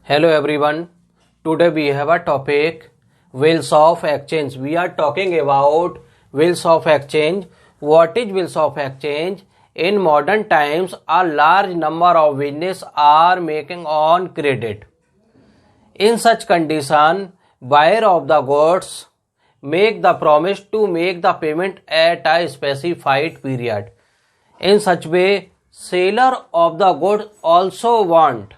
Hello everyone. Today we have a topic wheels of exchange. We are talking about wheels of exchange. What is wheels of exchange? In modern times, a large number of business are making on credit. In such condition, buyer of the goods make the promise to make the payment at a specified period. In such way, seller of the goods also want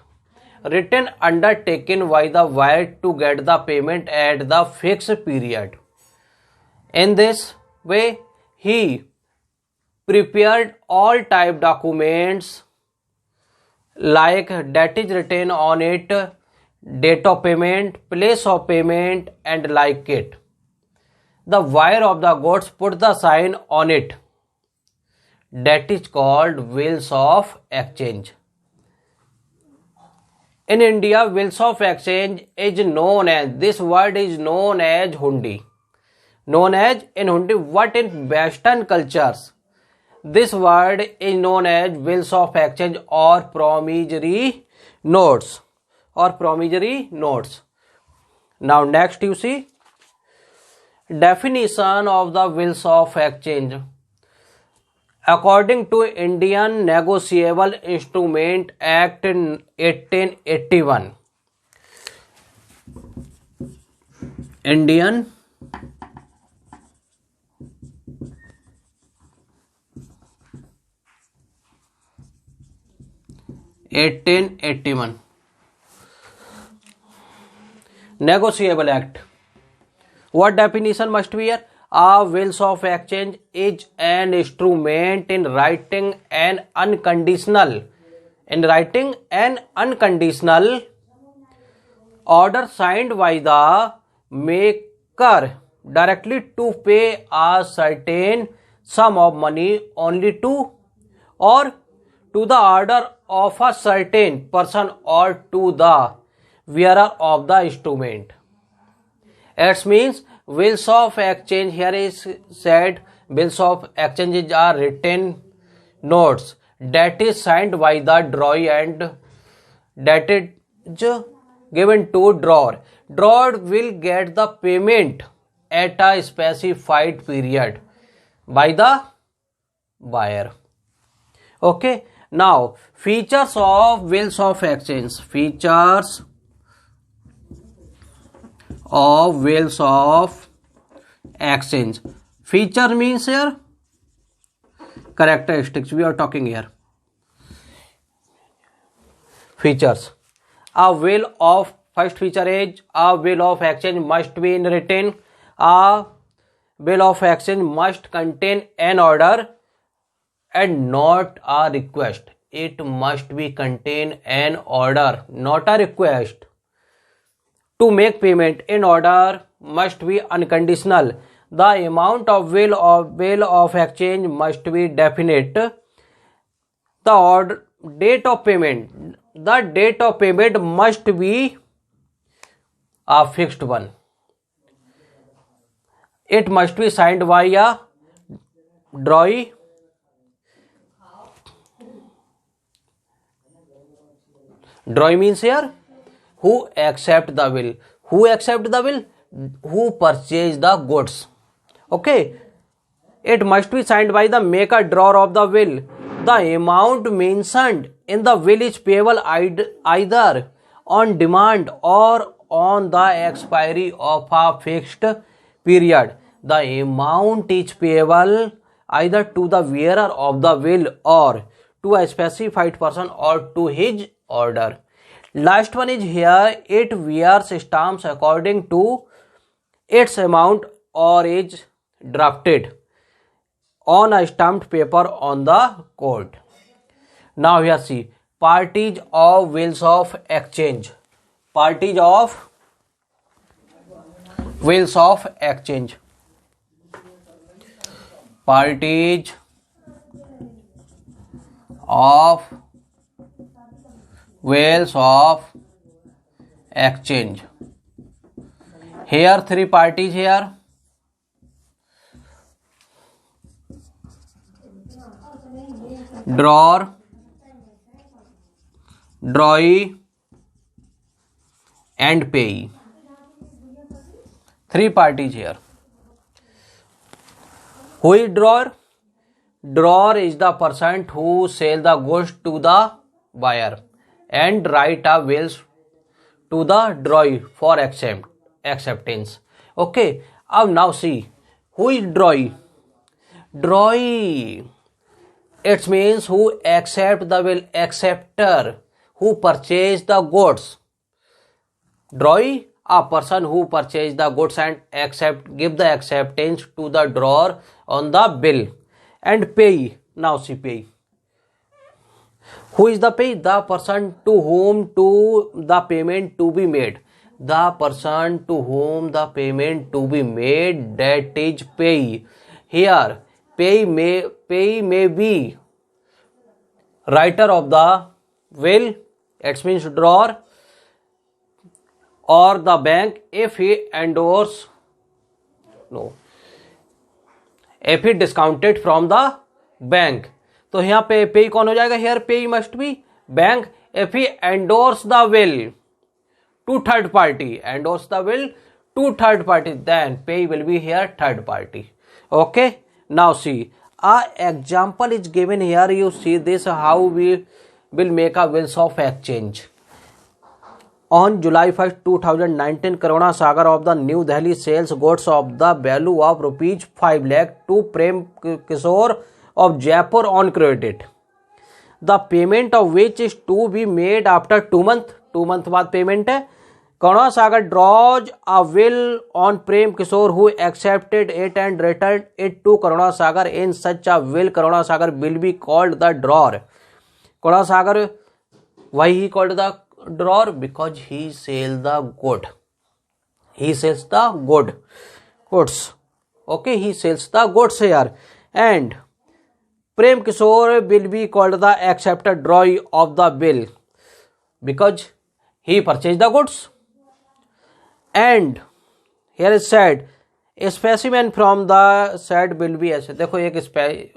written undertaken by the buyer to get the payment at the fixed period. In this way, he prepared all type documents like that is written on it, date of payment, place of payment and like it. The buyer of the goods put the sign on it. That is called wheels of exchange. In India, wheels of exchange is known as, this word is known as hundi. Known as in hundi, what in Western cultures? This word is known as wheels of exchange or promissory notes. Now next you see, definition of the wheels of exchange. According to Indian Negotiable Instrument Act in 1881, Indian Negotiable Act. What definition must be here? A wheels of exchange is an instrument in writing an unconditional order signed by the maker directly to pay a certain sum of money only to or to the order of a certain person or to the wearer of the instrument. It means wheels of exchange, here is said wheels of exchange are written notes that is signed by the drawee and that is given to drawer. Drawer will get the payment at a specified period by the buyer. Okay, now features of wheels of exchange. Features of wheels of exchange. Feature means here characteristics we are talking here. Features. A wheel of, first feature is a wheel of exchange must be in written. A wheel of exchange must contain an order and not a request. It must be contain an order, not a request. To make payment in order must be unconditional. The amount of bill of exchange must be definite. The order, date of payment. The date of payment must be a fixed one. It must be signed by a drawee. Drawee means here who accept the will. Who accept the will? Who purchase the goods. Okay. It must be signed by the maker drawer of the will. The amount mentioned in the will is payable either on demand or on the expiry of a fixed period. The amount is payable either to the wearer of the will or to a specified person or to his order. Last one is here, it wears stamps according to its amount or is drafted on a stamped paper on the court. Now here see, parties of wheels of exchange. Parties of wheels of exchange. Parties of wheels of exchange. Here three parties here. Drawer, drawee and payee. Three parties here. Who is drawer? Drawer is the person who sell the goods to the buyer and write a will to the drawee for acceptance. Okay, now see, who is drawee? Drawee, it means who accept the will, acceptor, who purchase the goods. Drawee, a person who purchase the goods and give the acceptance to the drawer on the bill. And payee, now see payee. Who is the payee? The person to whom to the payment to be made. The person to whom the payment to be made, that is payee. Here, payee may be writer of the will, it means drawer, or the bank if he if he discounted from the bank. तो यहाँ पे पे कौन हो जाएगा? here पे must be bank if he endorse the will to third party, then pay will be here third party. Okay, now see, a example is given here. You see this, how we will make a wills of exchange. On July 1st, 2019, Karuna Sagar of the New Delhi sells goods of the value of rupees 5 lakh to Prem Kishore of Jaipur on credit. The payment of which is to be made after 2 months. 2 month बाद payment है. Karuna Sagar draws a will on Prem Kishore who accepted it and returned it to Karuna Sagar. In such a will, Karuna Sagar will be called the drawer. Karuna Sagar, why he called the drawer? Because he sells the good. He sells the goods. Okay, he sells the goods here. And Prem Kishore will be called the accepted drawee of the bill because he purchased the goods. And here is said, a specimen from the said will be ऐसे. देखो एक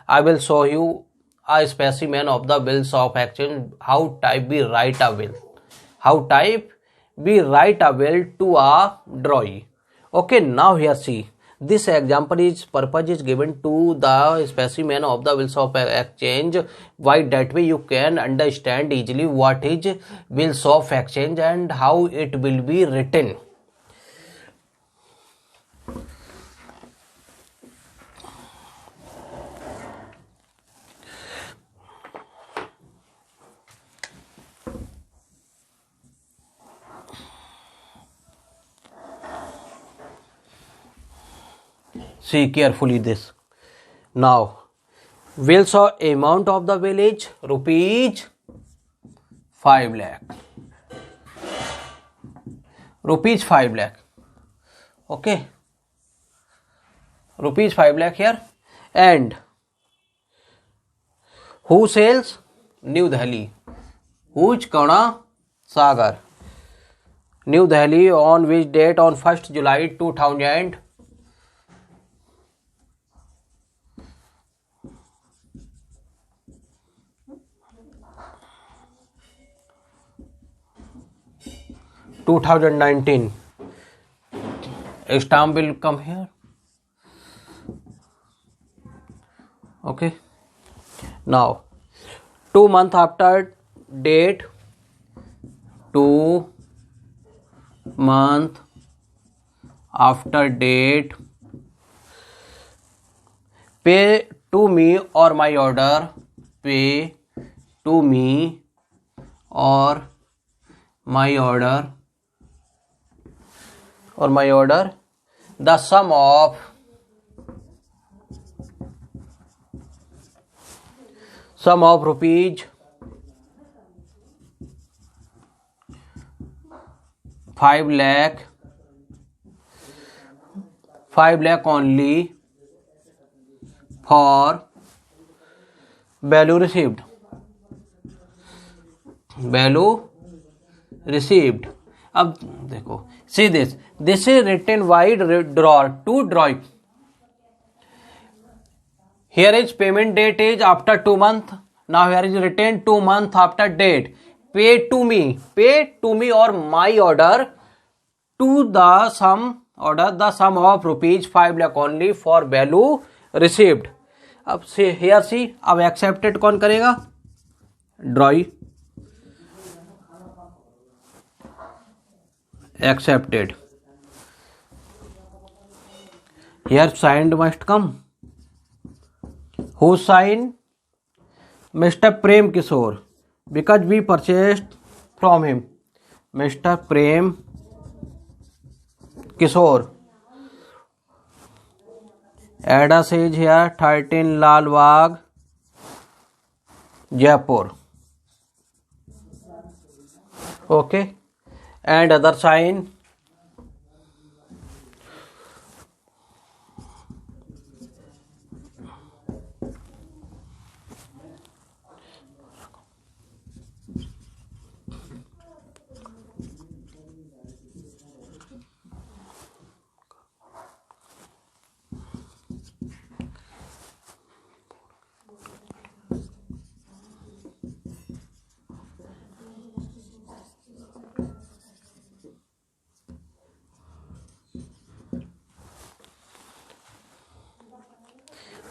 I will show you a specimen of the wills of exchange. How type be write a will. To a drawee. Okay, now here see. This example is purpose is given to the specimen of the wills of exchange. Why that way you can understand easily what is wills of exchange and how it will be written. See carefully this. Now, wills of amount of the village rupees 5 lakh. Rupees 5 lakh. Okay. Rupees 5 lakh here. And who sells? New Delhi. Who's Karuna Sagar? New Delhi on which date? On 1st July 2000. 2019. Stamp will come here. Okay. Now, 2 months after date. 2 months after date. Pay to me or my order. Pay to me or my order. The sum of rupees 5 lakh only for value received. अब देखो, see this is written wide drawer to draw. Here is payment date is after 2 months. Now here is written 2 months after date. Pay to me or my order to the sum of ₹5 lakh only for value received. अब से here see, अब accepted कौन करेगा? Drawee. Accepted, here signed must come. Who sign? Mr Prem Kishore, because we purchased from him. Mr Prem Kishore. Address is here 13 Lal Bagh, Jaipur. Okay, and other sign.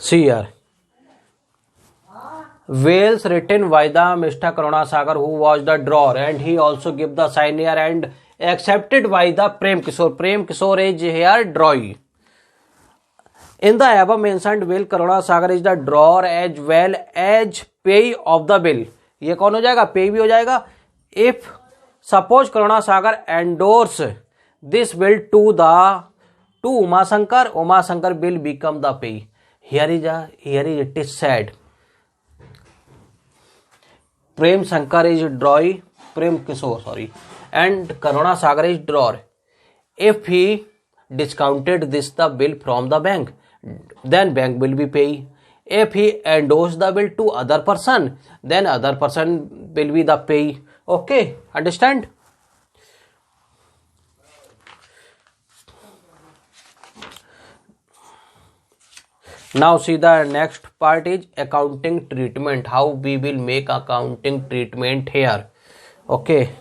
See here, Wales written by the Mr. Karunasagar, who was the drawer, and he also give the sign here and accepted by the Prem Kishore. Prem Kishore is here drawee. In the above mentioned will, Karunasagar is the drawer as well as pay of the bill. ये कौन हो जाएगा? पे भी हो जाएगा. If suppose Karunasagar endorse this bill to Uma Shankar will become the pay. Here it is said, Prem Shankar is drawee, Prem Kishore, sorry, and Karunasagar is drawer. If he discounted the bill from the bank, then bank will be pay. If he endorsed the bill to other person, then other person will be the pay. Okay, understand? Now see, the next part is accounting treatment. How we will make accounting treatment here. Okay.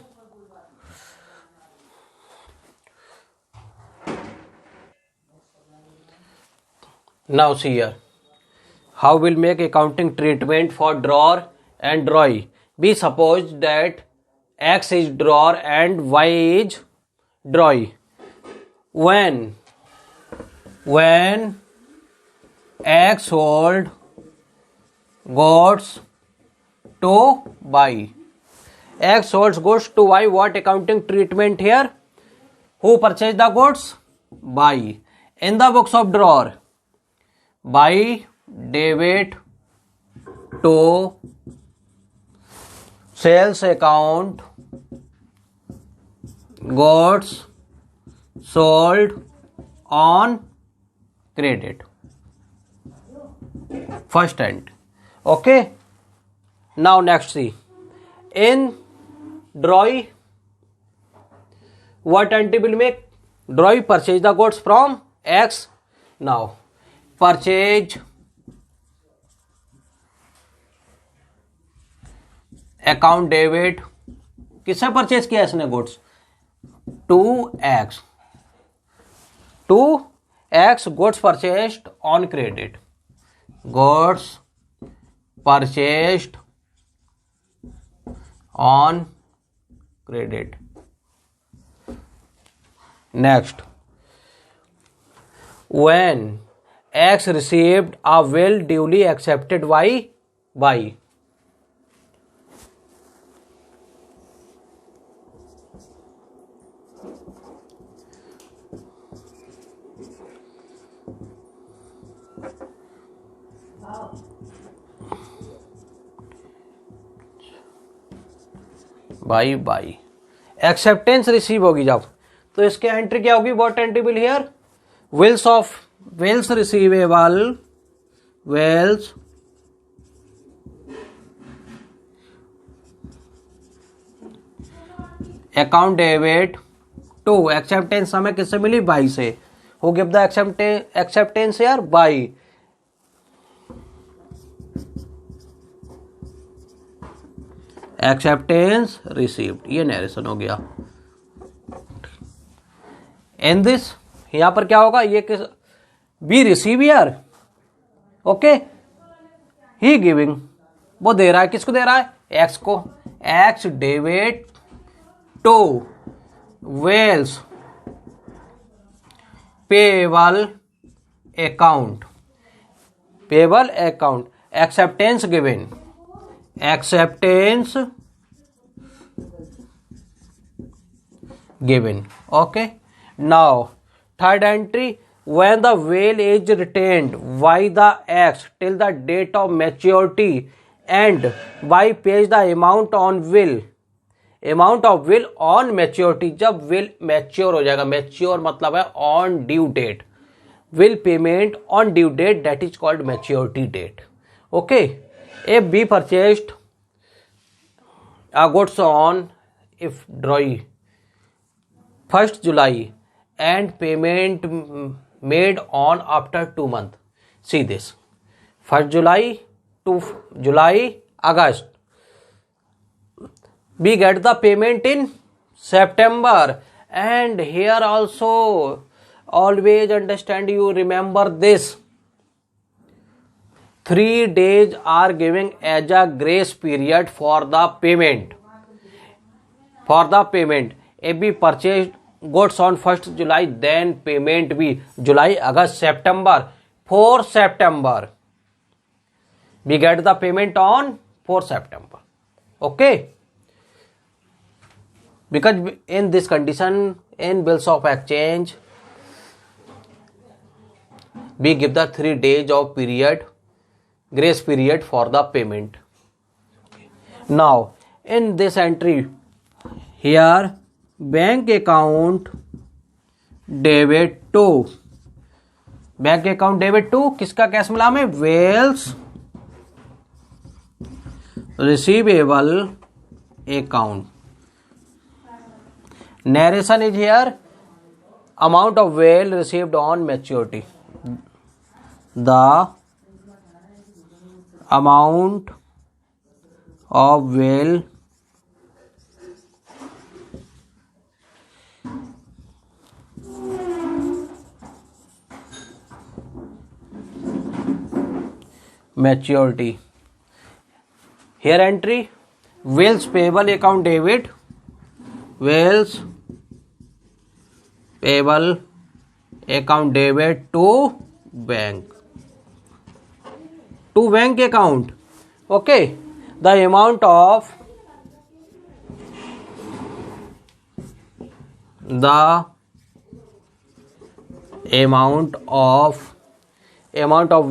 Now see here. How we'll make accounting treatment for drawer and drawee. We suppose that X is drawer and Y is drawee. When X sold goods to Y. X sold goods to Y. What accounting treatment here? Who purchased the goods? Y. In the books of drawer, by debit to sales account, goods sold on credit. First end. Okay. Now next see. In drawee, what entry will make? Drawee purchase the goods from X. Now purchase account debit, किससे परचेज किया इसने goods? To X goods purchased on credit. Goods purchased on credit. Next, when X received a bill duly accepted by Y. Y acceptance receive होगी जब, तो इसके entry क्या होगी? What entry will here? Bills receivable, bills account debit to acceptance हमें किससे मिली? Y से. Who give the acceptance here? Y. Acceptance received, ये नरेशन हो गया। इन दिस यहां पर क्या होगा, ये किस B receive year, okay, he giving, वो दे रहा है, किसको दे रहा है, एक्स को, X debit to bills payable account, payable account, acceptance given, acceptance given, okay. Now third entry, when the will is retained by the X till the date of maturity and Y pays the amount on will, amount of will on maturity, जब will mature हो जाएगा, mature मतलब है on due date, will payment on due date, that is called maturity date, okay. If B purchased a goods on if drawing 1st July and payment made on after 2 months. See this, 1st July to July, August. We get the payment in September, and here also always understand, you remember this, 3 days are given as a grace period for the payment, for the payment. If we purchased goods on 1st July, then payment be July, August, September. For September, we get the payment on 4 September. Okay. Because in this condition, in bills of exchange, we give the 3 days of period, grace period for the payment. Now, in this entry, here bank account debit to, bank account debit to किसका cash मिला हमें, bills receivable account, narration is here, amount of bill received on maturity, the amount of bill maturity. Here entry, Wells payable account debit, Wells payable account debit to bank, to bank account, okay. The amount of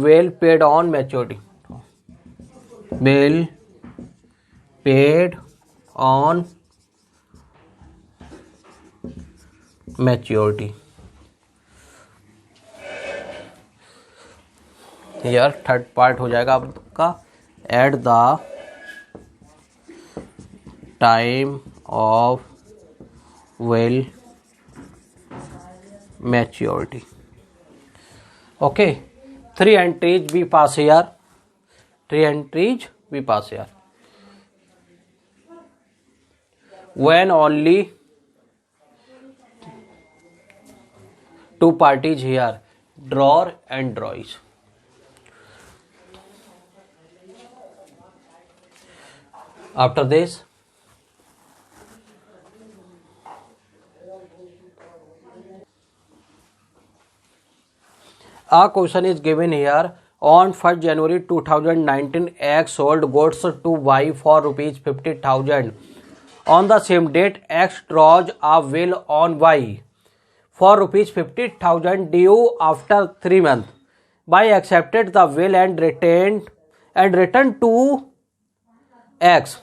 bill paid on maturity, bill paid on maturity. Here third part हो जाएगा आपका, at the time of will maturity, okay. 3 entries we pass here, 3 entries we pass here. When only 2 parties here, drawer and drawees. After this, a question is given here. On 1st January 2019, X sold goods to Y for rupees 50,000. On the same date, X draws a will on Y for rupees 50,000 due after 3 months. Y accepted the will and returned to X.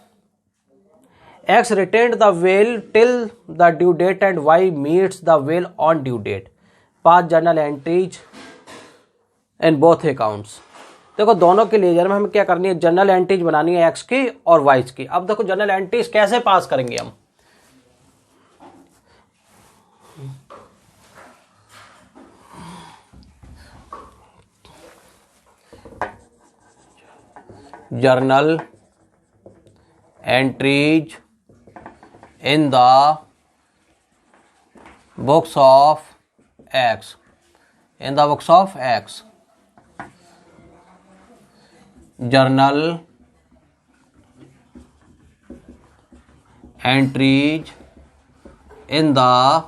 X retained the will till the due date and Y meets the will on due date. Pass journal entries in both accounts. देखो दोनों के laser में हमें क्या करनी है, journal entries बनानी है एक्स की और वाइज की। अब देखो जर्नल एंट्रीज कैसे पास करेंगे हम, journal entries in the books of X. In the books of X. Journal entries in the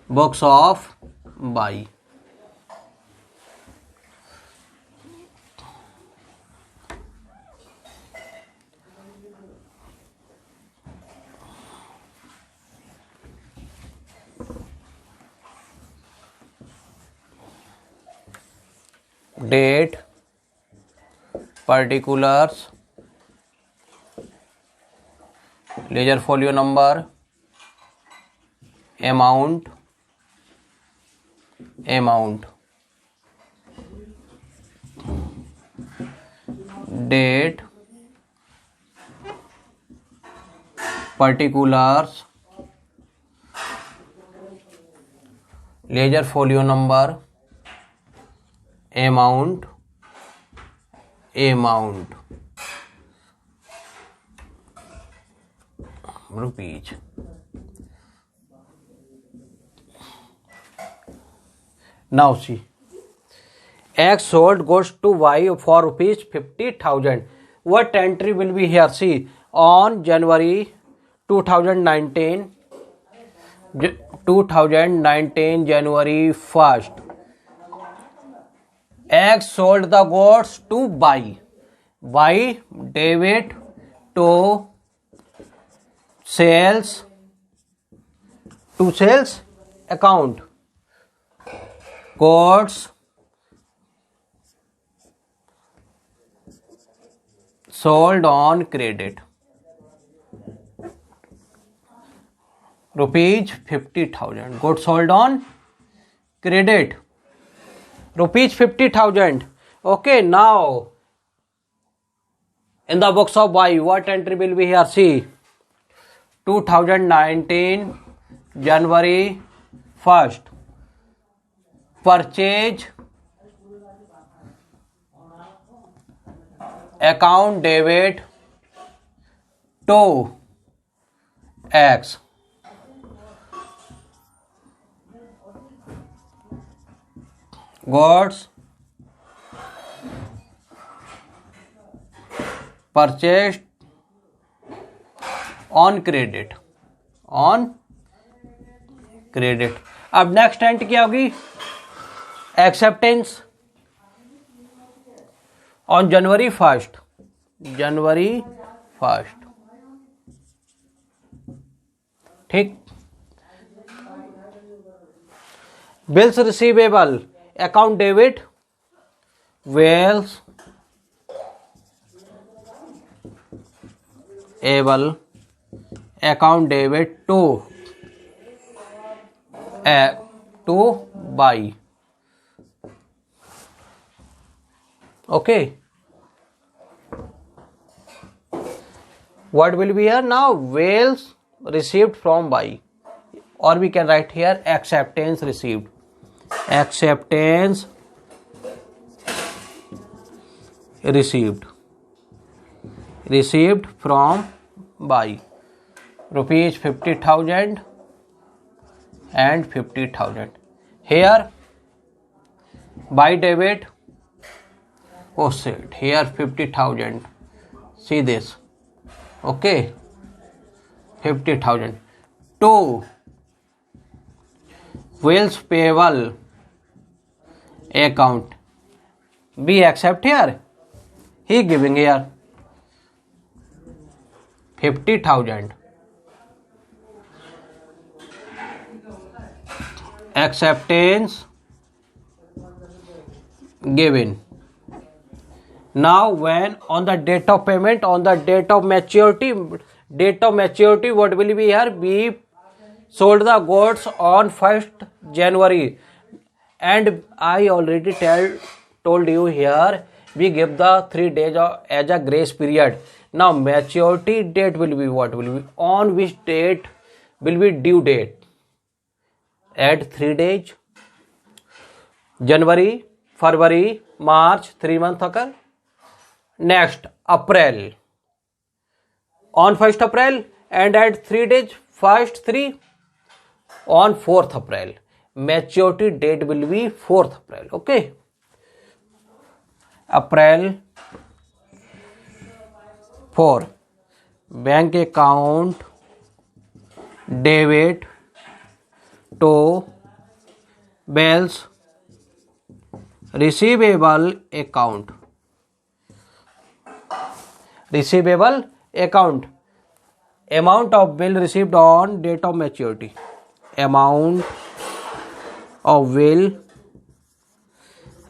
books of Y. Date, particulars, ledger folio number, amount, date, particulars, ledger folio number, amount, rupees. Now see, X sold goods to Y for rupees 50,000. What entry will be here? See, on January 2019, January 1st, X sold the goods to Y. Y debit to sales account. Goods sold on credit. Rupees 50,000. Goods sold on credit. Rupees 50,000. Okay, now in the books of Y, what entry will be here? See, 2019 January 1st, purchase account debit to X. Goods purchased on credit. अब next entry क्या होगी? Acceptance on January first. ठीक. Bills receivable account debit, bills able account debit to buy. Okay, what will be here now? Bills received from buy, or we can write here acceptance received. Acceptance received from buy. Rupees 50,000 and 50,000. Here buy debit. Oh shit, here 50,000. See this. Okay, 50,000 to bills payable account. We accept here. He giving here 50,000. Acceptance given. Now when on the date of payment, on the date of maturity, what will be here? We sold the goods on 1st January, and I already told you here we give the 3 days as a grace period. Now maturity date will be what will be? On which date will be due date? Add 3 days. January, February, March, 3 months occur. Next April, on 1st April and add 3 days, first 3 on 4th April. Maturity date will be 4th April. Okay. April 4. Bank account debit to bills receivable account. Receivable account. Amount of bill received on date of maturity. Amount of bill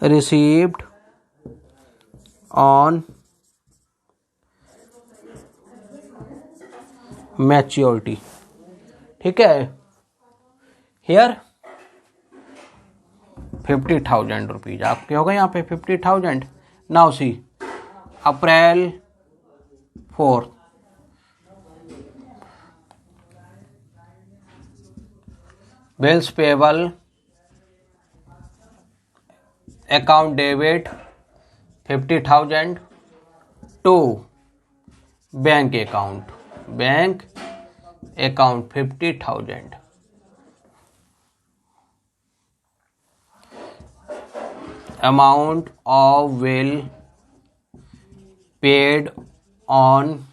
received on maturity. ठीक है. Here 50,000 rupees आपके हो गए यहाँ पे 50,000. Now see April 4. Bills payable account debit 50,000 to bank account. Bank account 50,000. Amount of bill paid on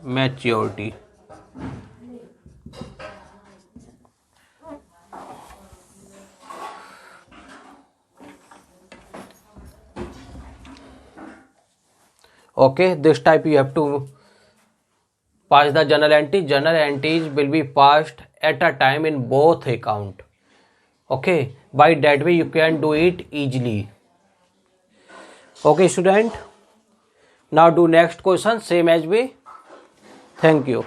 maturity. Okay, this type you have to pass the journal entry. Journal entries will be passed at a time in both account. Okay, by that way you can do it easily. Okay, student. Now do next question same as we. Thank you.